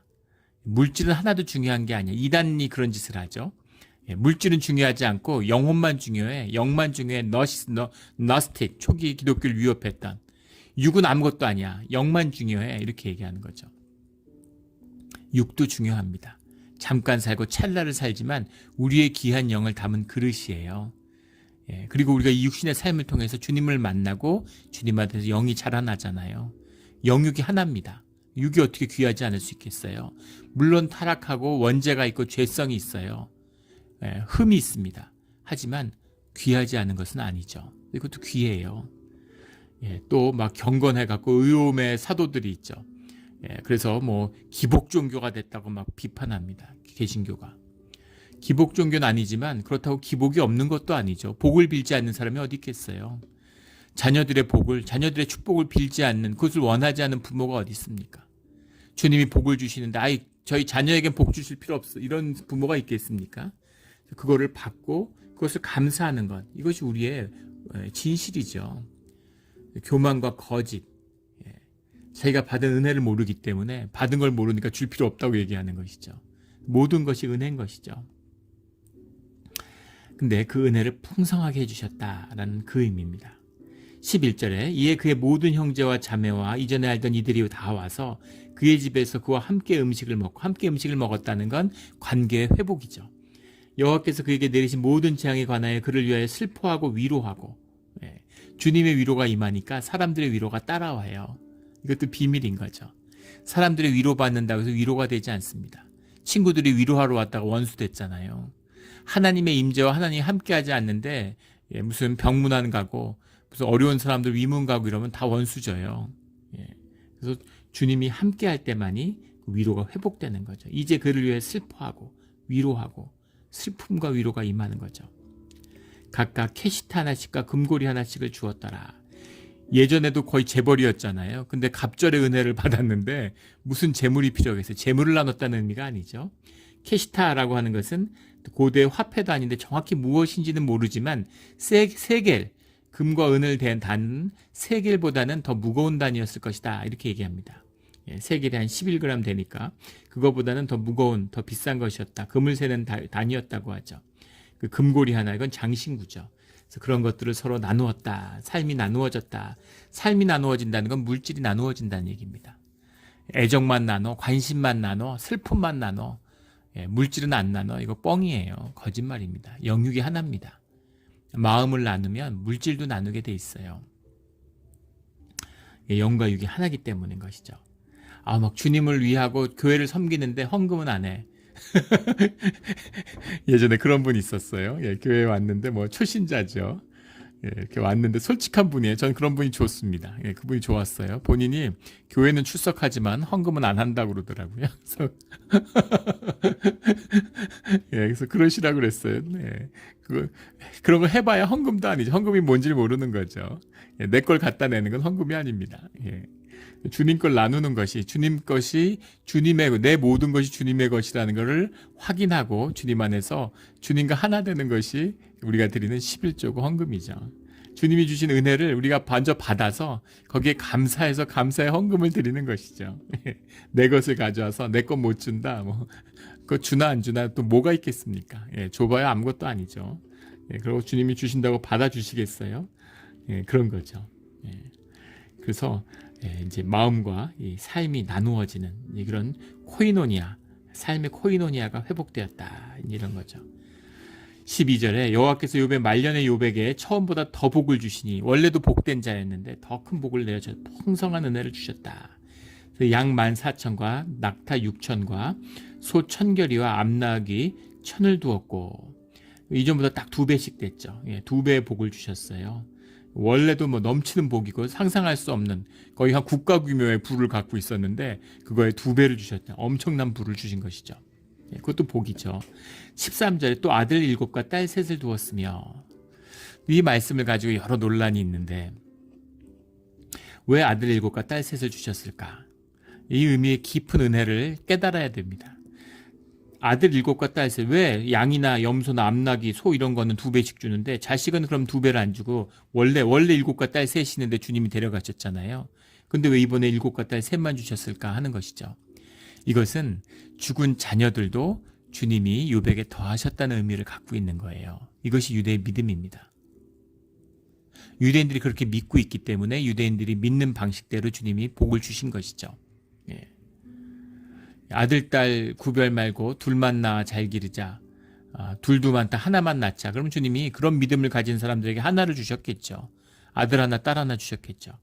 물질은 하나도 중요한 게 아니야. 이단이 그런 짓을 하죠. 물질은 중요하지 않고 영혼만 중요해. 영만 중요해. 너스틱 초기 기독교를 위협했던. 육은 아무것도 아니야. 영만 중요해. 이렇게 얘기하는 거죠. 육도 중요합니다. 잠깐 살고 찰나를 살지만 우리의 귀한 영을 담은 그릇이에요. 그리고 우리가 이 육신의 삶을 통해서 주님을 만나고 주님 앞에서 영이 자라나잖아요. 영육이 하나입니다. 육이 어떻게 귀하지 않을 수 있겠어요? 물론 타락하고 원죄가 있고 죄성이 있어요. 흠이 있습니다. 하지만 귀하지 않은 것은 아니죠. 이것도 귀해요. 또 막 경건해갖고 의로움의 사도들이 있죠. 그래서 뭐 기복 종교가 됐다고 막 비판합니다. 개신교가. 기복 종교는 아니지만 그렇다고 기복이 없는 것도 아니죠. 복을 빌지 않는 사람이 어디 있겠어요. 자녀들의 복을, 자녀들의 축복을 빌지 않는, 그것을 원하지 않는 부모가 어디 있습니까? 주님이 복을 주시는데 저희 자녀에겐 복 주실 필요 없어. 이런 부모가 있겠습니까? 그거를 받고 그것을 감사하는 것, 이것이 우리의 진실이죠. 교만과 거짓, 자기가 받은 은혜를 모르기 때문에 받은 걸 모르니까 줄 필요 없다고 얘기하는 것이죠. 모든 것이 은혜인 것이죠. 근데 그 은혜를 풍성하게 해주셨다라는 그 의미입니다. 11절에 이에 그의 모든 형제와 자매와 이전에 알던 이들이 다 와서 그의 집에서 그와 함께 음식을 먹고, 함께 음식을 먹었다는 건 관계의 회복이죠. 여호와께서 그에게 내리신 모든 재앙에 관하여 그를 위하여 슬퍼하고 위로하고, 주님의 위로가 임하니까 사람들의 위로가 따라와요. 이것도 비밀인 거죠. 사람들의 위로받는다고 해서 위로가 되지 않습니다. 친구들이 위로하러 왔다가 원수 됐잖아요. 하나님의 임재와 하나님이 함께하지 않는데 무슨 병문안 가고 무슨 어려운 사람들 위문 가고 이러면 다 원수져요. 그래서 주님이 함께할 때만이 위로가 회복되는 거죠. 이제 그를 위해 슬퍼하고 위로하고 슬픔과 위로가 임하는 거죠. 각각 캐시트 하나씩과 금고리 하나씩을 주었더라. 예전에도 거의 재벌이었잖아요. 근데 갑절의 은혜를 받았는데 무슨 재물이 필요하겠어요. 재물을 나눴다는 의미가 아니죠. 캐시타라고 하는 것은 고대 화폐도 아닌데 정확히 무엇인지는 모르지만 세겔, 금과 은을 댄 단 세겔보다는 더 무거운 단위였을 것이다. 이렇게 얘기합니다. 세겔이 한 11g 되니까 그거보다는 더 무거운, 더 비싼 것이었다. 금을 세는 단위였다고 하죠. 그 금고리 하나, 이건 장신구죠. 그래서 그런 것들을 서로 나누었다. 삶이 나누어졌다. 삶이 나누어진다는 건 물질이 나누어진다는 얘기입니다. 애정만 나눠, 관심만 나눠, 슬픔만 나눠, 물질은 안 나눠. 이거 뻥이에요. 거짓말입니다. 영육이 하나입니다. 마음을 나누면 물질도 나누게 돼 있어요. 영과 육이 하나이기 때문인 것이죠. 막 주님을 위하고 교회를 섬기는데 헌금은 안 해. 예전에 그런 분이 있었어요. 교회에 왔는데 뭐 초신자죠. 이렇게 왔는데 솔직한 분이에요. 저는 그런 분이 좋습니다. 그분이 좋았어요. 본인이 교회는 출석하지만 헌금은 안 한다고 그러더라고요. 그래서 그러시라고 그랬어요. 그런 거 해봐야 헌금도 아니죠. 헌금이 뭔지를 모르는 거죠. 내 걸 갖다 내는 건 헌금이 아닙니다. 주님 걸 나누는 것이, 주님 것이 주님의, 내 모든 것이 주님의 것이라는 것을 확인하고 주님 안에서 주님과 하나 되는 것이 우리가 드리는 11조고 헌금이죠. 주님이 주신 은혜를 우리가 먼저 받아서 거기에 감사해서 감사의 헌금을 드리는 것이죠. 내 것을 가져와서 내 것 못 준다. 그거 주나 안 주나 또 뭐가 있겠습니까? 줘봐야 아무것도 아니죠. 그리고 주님이 주신다고 받아주시겠어요? 그런 거죠. 그래서 이제 마음과 이 삶이 나누어지는 그런 코이노니아, 삶의 코이노니아가 회복되었다. 이런 거죠. 12절에 여호와께서 욥의 말년의 욥에게 처음보다 더 복을 주시니, 원래도 복된 자였는데 더 큰 복을 내어 풍성한 은혜를 주셨다. 양 14,000과 낙타 6,000과 소 1,000결이와 암낙이 1,000을 두었고, 이전보다 딱 2배씩 됐죠. 2배의 복을 주셨어요. 원래도 뭐 넘치는 복이고 상상할 수 없는 거의 한 국가 규모의 부를 갖고 있었는데 그거에 2배를 주셨다. 엄청난 부를 주신 것이죠. 그것도 복이죠. 13절에 또 아들 7과 딸 3을 두었으며, 이 말씀을 가지고 여러 논란이 있는데 왜 아들 7과 딸 3을 주셨을까? 이 의미의 깊은 은혜를 깨달아야 됩니다. 아들 7과 딸 3, 왜 양이나 염소나 암낙이 소 이런 거는 2배씩 주는데 자식은 그럼 2배를 안 주고 원래 7과 딸 3이 있는데 주님이 데려가셨잖아요. 근데 왜 이번에 7과 딸 3만 주셨을까 하는 것이죠. 이것은 죽은 자녀들도 주님이 욥에게 더하셨다는 의미를 갖고 있는 거예요. 이것이 유대의 믿음입니다. 유대인들이 그렇게 믿고 있기 때문에 유대인들이 믿는 방식대로 주님이 복을 주신 것이죠. 예. 아들, 딸 구별 말고 둘만 낳아 잘 기르자. 둘도 많다 하나만 낳자. 그럼 주님이 그런 믿음을 가진 사람들에게 하나를 주셨겠죠. 아들 하나, 딸 하나 주셨겠죠.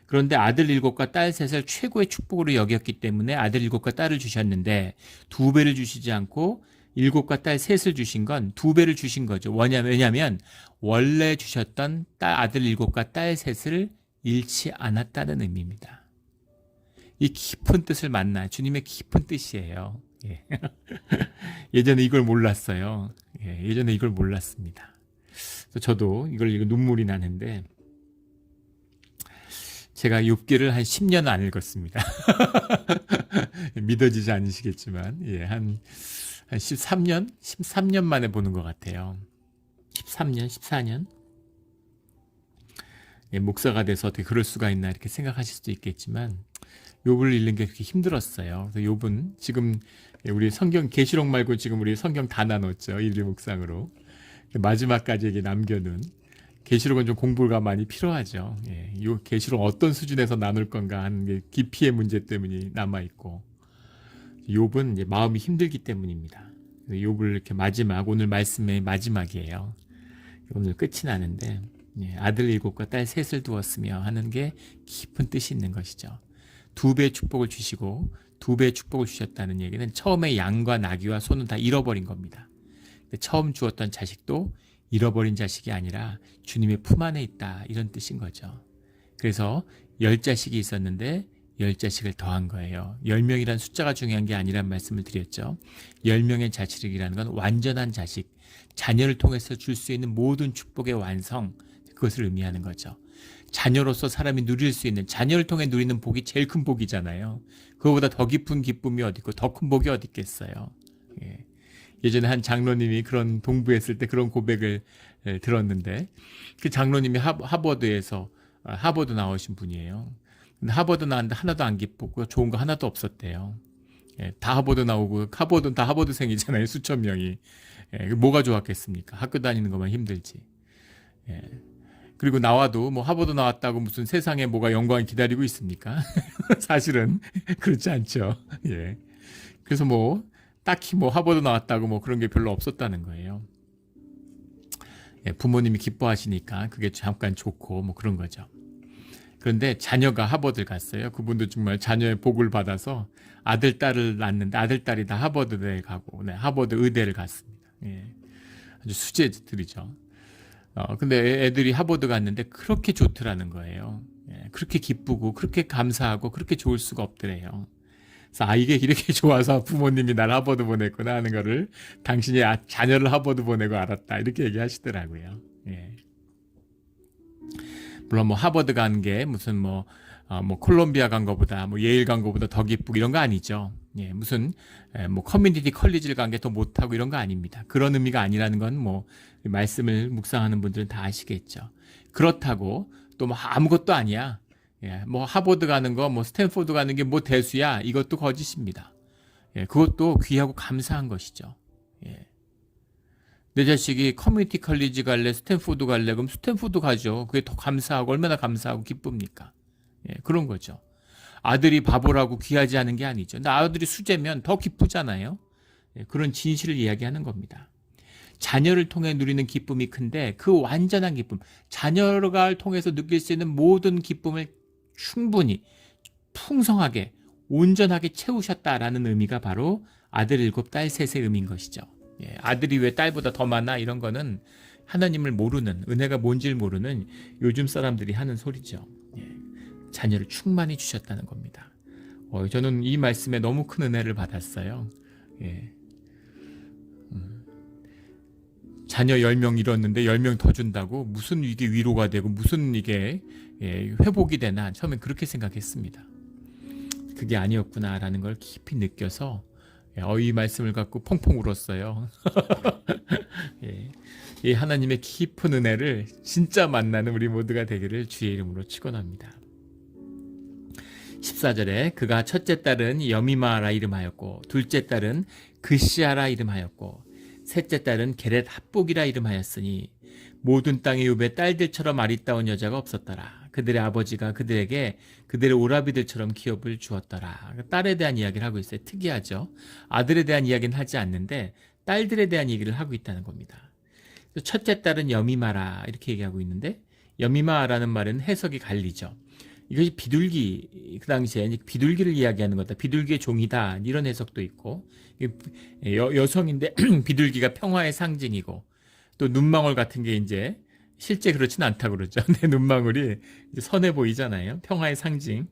그런데 아들 7과 딸 3을 최고의 축복으로 여겼기 때문에 아들 7과 딸을 주셨는데 2배를 주시지 않고 7과 딸 3을 주신 건 2배를 주신 거죠. 왜냐하면 원래 주셨던 아들 7과 딸 3을 잃지 않았다는 의미입니다. 이 깊은 뜻을 만나 주님의 깊은 뜻이에요. 예. 예전에 이걸 몰랐어요. 예전에 이걸 몰랐습니다. 저도 이걸 눈물이 나는데 제가 욥기를 한 10년 안 읽었습니다. 믿어지지 않으시겠지만 한 13년? 13년 만에 보는 것 같아요. 13년, 14년? 목사가 돼서 어떻게 그럴 수가 있나 이렇게 생각하실 수도 있겠지만 욥을 읽는 게 그렇게 힘들었어요. 그래서 욥은 지금 우리 성경 계시록 말고 지금 우리 성경 다 나눴죠. 일일 묵상으로. 마지막까지 이게 남겨둔 계시록은 좀 공부가 많이 필요하죠. 이 계시록 어떤 수준에서 나눌 건가 하는 게 깊이의 문제 때문에 남아 있고, 욥은 이제 마음이 힘들기 때문입니다. 욥을 이렇게 오늘 말씀의 마지막이에요. 오늘 끝이 나는데 아들 7과 딸 3을 두었으며 하는 게 깊은 뜻이 있는 것이죠. 2배의 축복을 주시고 2배의 축복을 주셨다는 얘기는 처음에 양과 나귀와 소는 다 잃어버린 겁니다. 처음 주었던 자식도 잃어버린 자식이 아니라 주님의 품 안에 있다, 이런 뜻인 거죠. 그래서 10자식이 있었는데 10자식을 더한 거예요. 10명이란 숫자가 중요한 게 아니란 말씀을 드렸죠. 10명의 자식이라는 건 완전한 자식, 자녀를 통해서 줄 수 있는 모든 축복의 완성, 그것을 의미하는 거죠. 자녀로서 사람이 누릴 수 있는, 자녀를 통해 누리는 복이 제일 큰 복이잖아요. 그거보다 더 깊은 기쁨이 어디 있고 더 큰 복이 어디 있겠어요. 예전에 한 장로님이 그런 동부했을 때 그런 고백을 들었는데, 그 장로님이 하버드에서 하버드 나오신 분이에요. 근데 하버드 나왔는데 하나도 안 기쁘고 좋은 거 하나도 없었대요. 다 하버드 나오고, 하버드는 다 하버드생이잖아요. 수천 명이. 뭐가 좋았겠습니까? 학교 다니는 것만 힘들지. 그리고 나와도 뭐 하버드 나왔다고 무슨 세상에 뭐가 영광이 기다리고 있습니까? 사실은 그렇지 않죠. 그래서 딱히 하버드 나왔다고 그런 게 별로 없었다는 거예요. 부모님이 기뻐하시니까 그게 잠깐 좋고 그런 거죠. 그런데 자녀가 하버드를 갔어요. 그분도 정말 자녀의 복을 받아서 아들, 딸을 낳았는데 아들, 딸이 다 하버드에 가고, 하버드 의대를 갔습니다. 아주 수재들이죠. 근데 애들이 하버드 갔는데 그렇게 좋더라는 거예요. 그렇게 기쁘고 그렇게 감사하고 그렇게 좋을 수가 없더래요. 그래서 이게 이렇게 좋아서 부모님이 날 하버드 보냈구나 하는 거를 당신이 자녀를 하버드 보내고 알았다, 이렇게 얘기하시더라고요. 물론 하버드 간 게 무슨 콜롬비아 간 거보다 예일 간 거보다 더 기쁘고 이런 거 아니죠. 무슨 커뮤니티 컬리지를 간 게 더 못하고 이런 거 아닙니다. 그런 의미가 아니라는 건 말씀을 묵상하는 분들은 다 아시겠죠. 그렇다고 또 아무것도 아니야, 하버드 가는 거, 스탠포드 가는 게 대수야, 이것도 거짓입니다. 그것도 귀하고 감사한 것이죠. 내 자식이 커뮤니티 컬리지 갈래, 스탠포드 갈래, 그럼 스탠포드 가죠. 그게 더 감사하고 얼마나 감사하고 기쁩니까? 그런 거죠. 아들이 바보라고 귀하지 않은 게 아니죠. 근데 아들이 수재면 더 기쁘잖아요. 그런 진실을 이야기하는 겁니다. 자녀를 통해 누리는 기쁨이 큰데 그 완전한 기쁨, 자녀를 통해서 느낄 수 있는 모든 기쁨을 충분히 풍성하게 온전하게 채우셨다라는 의미가 바로 아들 7, 딸 3의 의미인 것이죠. 아들이 왜 딸보다 더 많아, 이런 거는 하나님을 모르는, 은혜가 뭔지를 모르는 요즘 사람들이 하는 소리죠. 자녀를 충만히 주셨다는 겁니다. 저는 이 말씀에 너무 큰 은혜를 받았어요. 자녀 10명 잃었는데 10명 더 준다고 무슨 이게 위로가 되고 무슨 이게 회복이 되나, 처음엔 그렇게 생각했습니다. 그게 아니었구나라는 걸 깊이 느껴서 이 말씀을 갖고 펑펑 울었어요. 이 하나님의 깊은 은혜를 진짜 만나는 우리 모두가 되기를 주의 이름으로 축원합니다. 14절에 그가 첫째 딸은 여미마라 이름하였고 둘째 딸은 그시아라 이름하였고 셋째 딸은 게렛 합복이라 이름하였으니 모든 땅의 욥의 딸들처럼 아리따운 여자가 없었더라. 그들의 아버지가 그들에게 그들의 오라비들처럼 기업을 주었더라. 딸에 대한 이야기를 하고 있어요. 특이하죠. 아들에 대한 이야기는 하지 않는데 딸들에 대한 얘기를 하고 있다는 겁니다. 첫째 딸은 여미마라 이렇게 얘기하고 있는데, 여미마라는 말은 해석이 갈리죠. 이것이 비둘기, 그 당시에 비둘기를 이야기하는 거다, 비둘기의 종이다, 이런 해석도 있고, 여성인데 비둘기가 평화의 상징이고, 또 눈망울 같은 게 이제 실제 그렇지는 않다고 그러죠. 내 눈망울이 이제 선해 보이잖아요. 평화의 상징.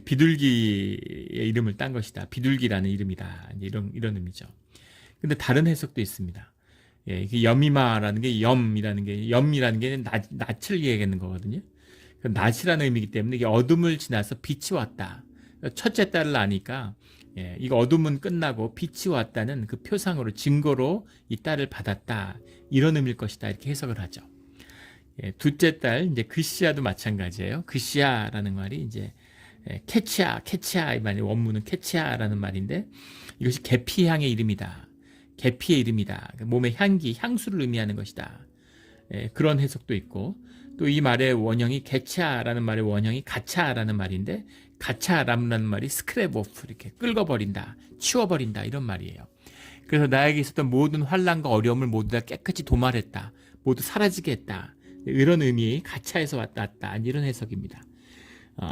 비둘기의 이름을 딴 것이다. 비둘기라는 이름이다. 이런 의미죠. 근데 다른 해석도 있습니다. 염이마라는 게 염이라는 게 낯을 얘기하는 거거든요. 낯이라는 의미이기 때문에 이게 어둠을 지나서 빛이 왔다. 첫째 딸을 아니까 이거 어둠은 끝나고 빛이 왔다는 그 표상으로, 증거로 이 딸을 받았다, 이런 의미일 것이다, 이렇게 해석을 하죠. 둘째 딸 이제 그시아도 마찬가지예요. 그시아라는 말이 이제 캐치아 이 말이, 원문은 캐치아라는 말인데, 이것이 계피향의 이름이다. 계피의 이름이다. 몸의 향기, 향수를 의미하는 것이다. 그런 해석도 있고, 또 이 말의 원형이 게차라는 말의 원형이 가차라는 말인데, 가차라는 말이 스크랩 오프, 이렇게 긁어버린다, 치워버린다, 이런 말이에요. 그래서 나에게 있었던 모든 환난과 어려움을 모두 다 깨끗이 도말했다, 모두 사라지게 했다, 이런 의미, 가차에서 왔다, 이런 해석입니다.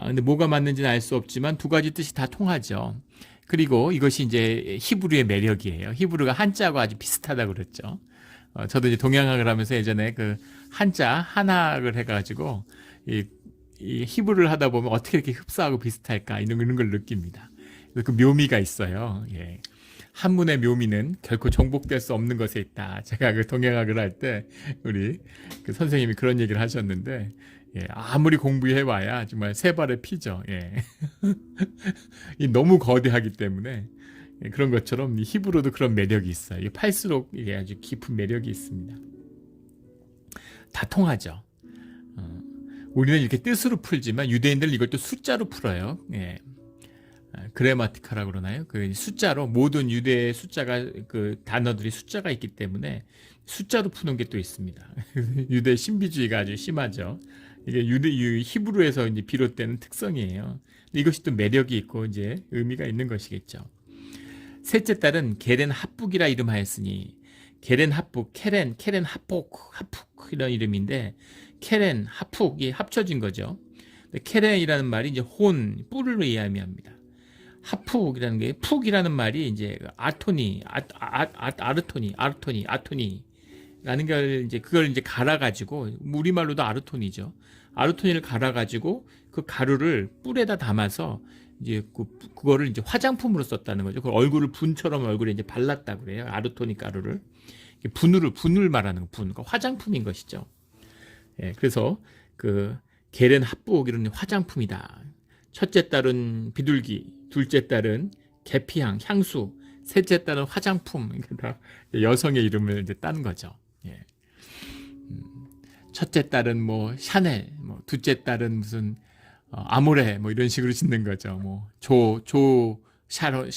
근데 뭐가 맞는지는 알 수 없지만 두 가지 뜻이 다 통하죠. 그리고 이것이 이제 히브리의 매력이에요. 히브리가 한자하고 아주 비슷하다고 그랬죠. 저도 이제 동양학을 하면서 예전에 그 한자, 한학을 해가지고 이 히브리를 하다 보면 어떻게 이렇게 흡사하고 비슷할까, 이런 걸 느낍니다. 그 묘미가 있어요. 한문의 묘미는 결코 정복될 수 없는 것에 있다. 제가 그 동양학을 할 때 우리 그 선생님이 그런 얘기를 하셨는데, 아무리 공부해봐야 정말 세 발의 피죠. 너무 거대하기 때문에 그런 것처럼 이 히브리도 그런 매력이 있어요. 팔수록 이게 아주 깊은 매력이 있습니다. 다 통하죠. 우리는 이렇게 뜻으로 풀지만 유대인들은 이걸 또 숫자로 풀어요. 그래마티카라고 그러나요? 그 숫자로, 모든 유대의 숫자가, 그 단어들이 숫자가 있기 때문에 숫자로 푸는 게 또 있습니다. 유대 신비주의가 아주 심하죠. 이게 히브리에서 이제 비롯되는 특성이에요. 이것이 또 매력이 있고 이제 의미가 있는 것이겠죠. 셋째 딸은 게렌 합북이라 이름하였으니, 게렌 합북, 케렌 합북 이런 이름인데, 케렌 합북이 합쳐진 거죠. 케렌이라는 말이 이제 혼, 뿔을 의미합니다. 합북이라는 게, 푹이라는 말이 이제 아토니, 아르토니라는 걸 이제, 그걸 이제 갈아가지고, 우리말로도 아르토니죠. 아르토니를 갈아가지고 그 가루를 뿔에다 담아서 이제 그거를 이제 화장품으로 썼다는 거죠. 그 얼굴을 분처럼 얼굴에 이제 발랐다 그래요. 아르토니 가루를. 분을 말하는 거, 그러니까 화장품인 것이죠. 그래서 그 게렌 합북, 이런 화장품이다. 첫째 딸은 비둘기, 둘째 딸은 계피향, 향수, 셋째 딸은 화장품. 다 여성의 이름을 이제 딴 거죠. 첫째 딸은 뭐 샤넬, 뭐 둘째 딸은 무슨 아모레, 뭐 이런 식으로 짓는 거죠. 뭐 조 샤넬,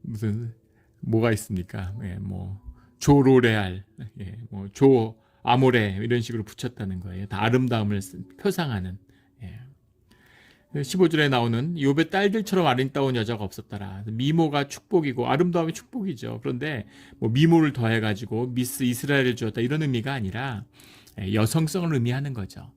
무슨 뭐가 있습니까? 뭐 조 로레알, 뭐 조 아모레, 이런 식으로 붙였다는 거예요. 다 아름다움을 표상하는. 15절에 나오는 욥의 딸들처럼 아름다운 여자가 없었더라. 미모가 축복이고 아름다움이 축복이죠. 그런데 뭐 미모를 더해가지고 미스 이스라엘을 주었다, 이런 의미가 아니라 여성성을 의미하는 거죠.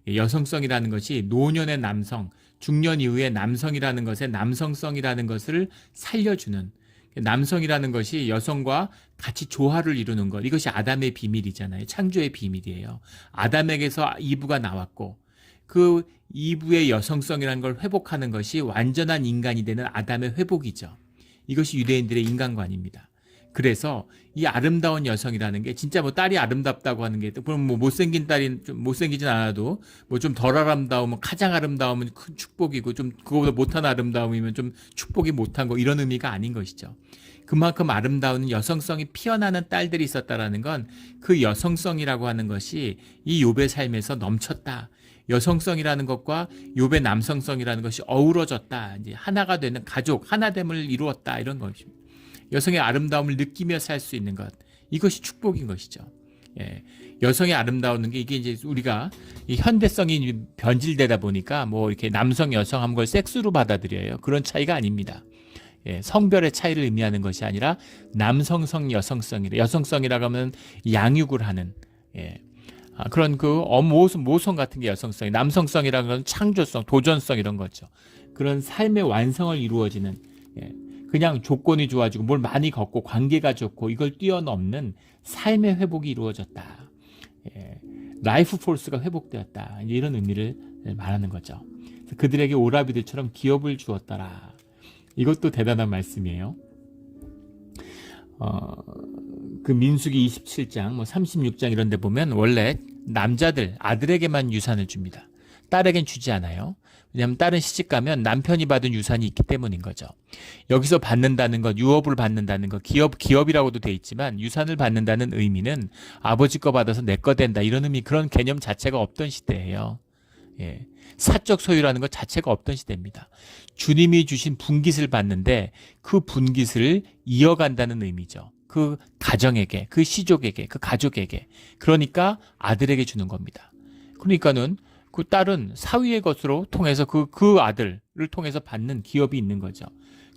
여성성이라는 것이 노년의 남성, 중년 이후의 남성이라는 것의 남성성이라는 것을 살려주는, 남성이라는 것이 여성과 같이 조화를 이루는 것, 이것이 아담의 비밀이잖아요. 창조의 비밀이에요. 아담에게서 이브가 나왔고, 그 이브의 여성성이라는 걸 회복하는 것이 완전한 인간이 되는 아담의 회복이죠. 이것이 유대인들의 인간관입니다. 그래서 이 아름다운 여성이라는 게, 진짜 뭐 딸이 아름답다고 하는 게, 그럼 뭐 못생긴 딸이, 좀 못생기진 않아도 뭐 좀 덜 아름다우면, 가장 아름다우면 큰 축복이고, 좀 그거보다 못한 아름다움이면 좀 축복이 못한 거, 이런 의미가 아닌 것이죠. 그만큼 아름다운 여성성이 피어나는 딸들이 있었다라는 건, 그 여성성이라고 하는 것이 이 욥의 삶에서 넘쳤다. 여성성이라는 것과 욥의 남성성이라는 것이 어우러졌다. 이제 하나가 되는 가족, 하나됨을 이루었다. 이런 것입니다. 여성의 아름다움을 느끼며 살 수 있는 것. 이것이 축복인 것이죠. 예. 여성의 아름다운 게 이게 이제 우리가 이 현대성이 변질되다 보니까 뭐 이렇게 남성, 여성 한 걸 섹스로 받아들여요. 그런 차이가 아닙니다. 예, 성별의 차이를 의미하는 것이 아니라 남성성, 여성성이래. 여성성이라고 하면 양육을 하는 그런 그 모성 같은 게 여성성이, 남성성이라는 건 창조성, 도전성 이런 거죠. 그런 삶의 완성을 이루어지는 그냥 조건이 좋아지고 뭘 많이 걷고 관계가 좋고 이걸 뛰어넘는 삶의 회복이 이루어졌다. 라이프 포스가 회복되었다. 이런 의미를 말하는 거죠. 그들에게 오라비들처럼 기업을 주었더라. 이것도 대단한 말씀이에요. 그 민수기 27장, 36장 이런 데 보면 원래 남자들, 아들에게만 유산을 줍니다. 딸에겐 주지 않아요. 왜냐하면 딸은 시집가면 남편이 받은 유산이 있기 때문인 거죠. 여기서 받는다는 것, 유업을 받는다는 것, 기업이라고도 돼 있지만 유산을 받는다는 의미는 아버지 거 받아서 내 거 된다. 이런 의미, 그런 개념 자체가 없던 시대예요. 예. 사적 소유라는 것 자체가 없던 시대입니다. 주님이 주신 분깃을 받는데 그 분깃을 이어간다는 의미죠. 그 가정에게, 그 시족에게, 그 가족에게. 그러니까 아들에게 주는 겁니다. 그러니까는 그 딸은 사위의 것으로 통해서 그 아들을 통해서 받는 기업이 있는 거죠.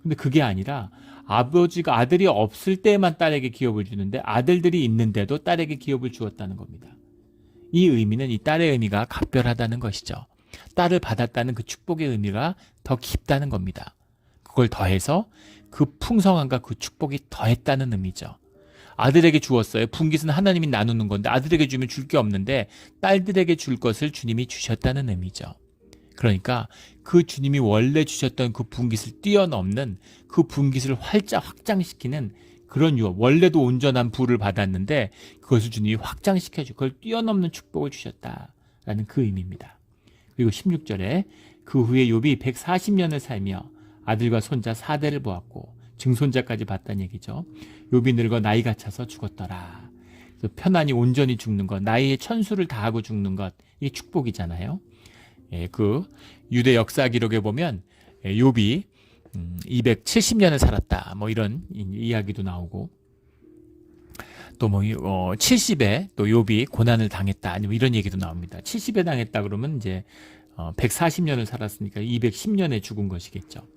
근데 그게 아니라 아버지가 아들이 없을 때만 딸에게 기업을 주는데 아들들이 있는데도 딸에게 기업을 주었다는 겁니다. 이 의미는 이 딸의 의미가 각별하다는 것이죠. 딸을 받았다는 그 축복의 의미가 더 깊다는 겁니다. 그걸 더해서 그 풍성함과 그 축복이 더했다는 의미죠. 아들에게 주었어요. 분깃은 하나님이 나누는 건데 아들에게 주면 줄 게 없는데 딸들에게 줄 것을 주님이 주셨다는 의미죠. 그러니까 그 주님이 원래 주셨던 그 분깃을 뛰어넘는 그 분깃을 활짝 확장시키는 그런 유업, 원래도 온전한 부를 받았는데 그것을 주님이 확장시켜주고 그걸 뛰어넘는 축복을 주셨다라는 그 의미입니다. 그리고 16절에 그 후에 욥이 140년을 살며 아들과 손자 4대를 보았고 증손자까지 봤다는 얘기죠. 욥이 늙어 나이가 차서 죽었더라. 그래서 편안히 온전히 죽는 것, 나이의 천수를 다하고 죽는 것, 이게 축복이잖아요. 그 유대 역사 기록에 보면 욥이 270년을 살았다. 뭐 이런 이야기도 나오고 또 70에 또 욥이 고난을 당했다. 아니면 이런 얘기도 나옵니다. 70에 당했다 그러면 이제 140년을 살았으니까 210년에 죽은 것이겠죠.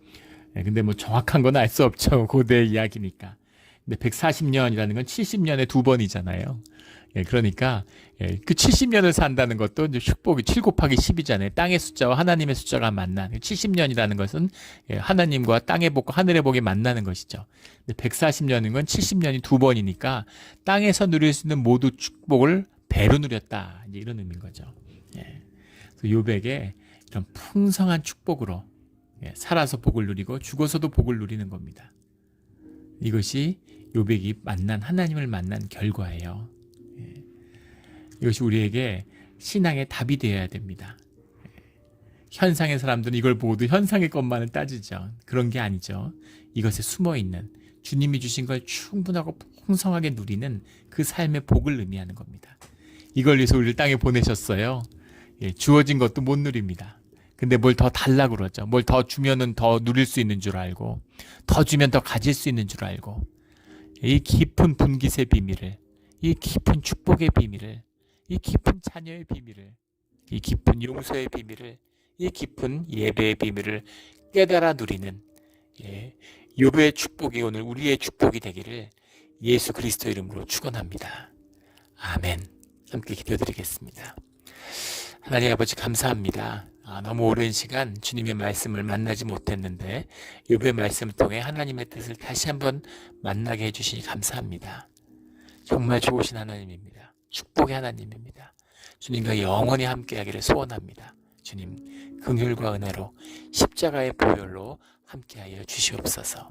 근데 뭐 정확한 건 알 수 없죠. 고대 이야기니까. 근데 140년이라는 건 70년에 2번이잖아요. 그러니까 그 70년을 산다는 것도 이제 축복이 7 곱하기 10이잖아요. 땅의 숫자와 하나님의 숫자가 만난 70년이라는 것은 하나님과 땅의 복과 하늘의 복이 만나는 것이죠. 근데 140년인 건 70년이 2번이니까 땅에서 누릴 수 있는 모두 축복을 배로 누렸다. 이제 이런 의미인 거죠. 그래서 욥에게 이런 풍성한 축복으로 살아서 복을 누리고 죽어서도 복을 누리는 겁니다. 이것이 욥이 하나님을 만난 결과예요. 이것이 우리에게 신앙의 답이 되어야 됩니다. 현상의 사람들은 이걸 보고도 현상의 것만을 따지죠. 그런 게 아니죠. 이것에 숨어있는 주님이 주신 걸 충분하고 풍성하게 누리는 그 삶의 복을 의미하는 겁니다. 이걸 위해서 우리를 땅에 보내셨어요. 주어진 것도 못 누립니다. 근데 뭘 더 달라고 그러죠. 뭘 더 주면은 더 누릴 수 있는 줄 알고, 더 주면 더 가질 수 있는 줄 알고, 이 깊은 분깃의 비밀을, 이 깊은 축복의 비밀을, 이 깊은 자녀의 비밀을, 이 깊은 용서의 비밀을, 이 깊은 예배의 비밀을 깨달아 누리는 욥의 축복이 오늘 우리의 축복이 되기를 예수 그리스도 이름으로 축원합니다. 아멘. 함께 기도드리겠습니다. 하나님 아버지 감사합니다. 너무 오랜 시간 주님의 말씀을 만나지 못했는데 욥의 말씀을 통해 하나님의 뜻을 다시 한번 만나게 해주시니 감사합니다. 정말 좋으신 하나님입니다. 축복의 하나님입니다. 주님과 영원히 함께하기를 소원합니다. 주님 긍휼과 은혜로 십자가의 보혈로 함께하여 주시옵소서.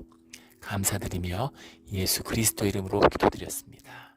감사드리며 예수 그리스도 이름으로 기도드렸습니다.